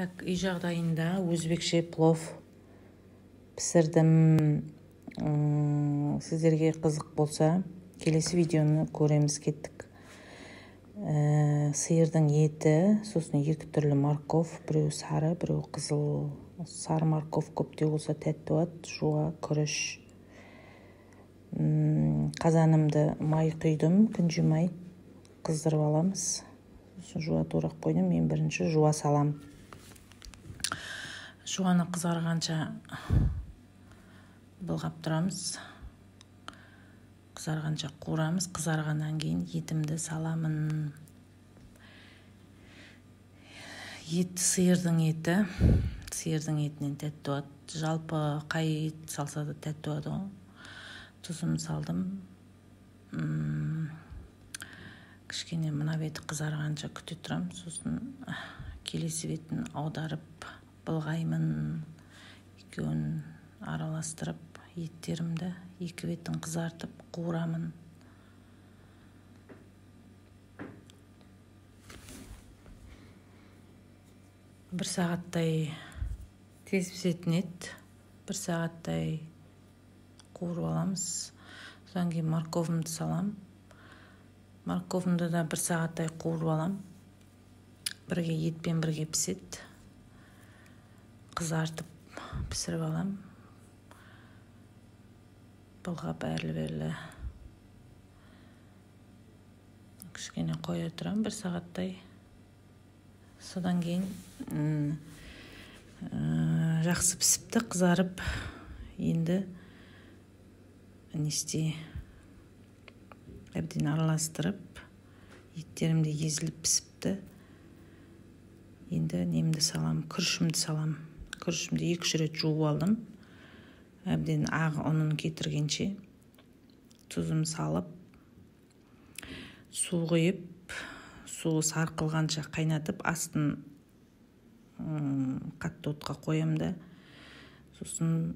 Так, үй жағдайында өзбекше плов пісірдім. Сіздерге қызық болса, келесі видеоны көреміз кеттік. Сиырдың еті, сосын екі түрлі морков, біреу сары, біреу қызыл. Сары морков көптеу болса тәтті болады, жуа, күріш. Қазанымды май құйдым, күнжі май қыздырып аламыз. Жуа торақ қойдым, мен бірінші жуа салам. Жуаны қызарғанша былғап тұрамыз. Қызарғанша қуырамыз. Қызарғаннан кейін етімді саламын. Сиырдың етінен тәтті болады. Жалпы қай ет салса да тәтті болады ғой. Тұзым салдым. Кішкене мына беті қызарғанша күте тұрам. Сосын келесі бетін аударып былғаймын. Екеуін араластырып еттерімді екі бетін қызартып қуырамын. Бір сағаттай тез пісетін ет. Бір сағаттай қуырып аламыз. Содан кейін морковымды салам. Морковымды да бір сағаттай қуырып алам. Бірге етпен бірге пісет. Қызартып пісіріп алам. Былғап әрлі-берлі. Кішкене қоя тұрам бір сағаттай. Содан кейін жақсы пісіпті, қызарып. Енді әбден араластырып, еттерімді езіліп пісіпті. Енді немді салам, күрішімді салам. Күрішімді 2-3 рет жуып алдым. Әбден ақ ұнын кетіргенше тұзым салып, су құйып, суы сарқылғанша қайнатып, астын қатты отқа қоям да. Сосын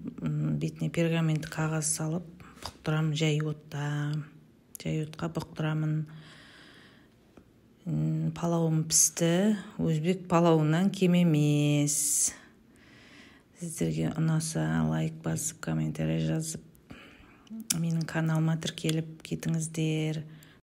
бетіне пергамент қағаз салып, бұқтырам жай отқа бұқтырамын. Палауым пісті. Өзбек палауынан кем емес. Сіздерге ұнаса лайк басып, комментарий жазып, менің каналыма тіркеліп кетіңіздер.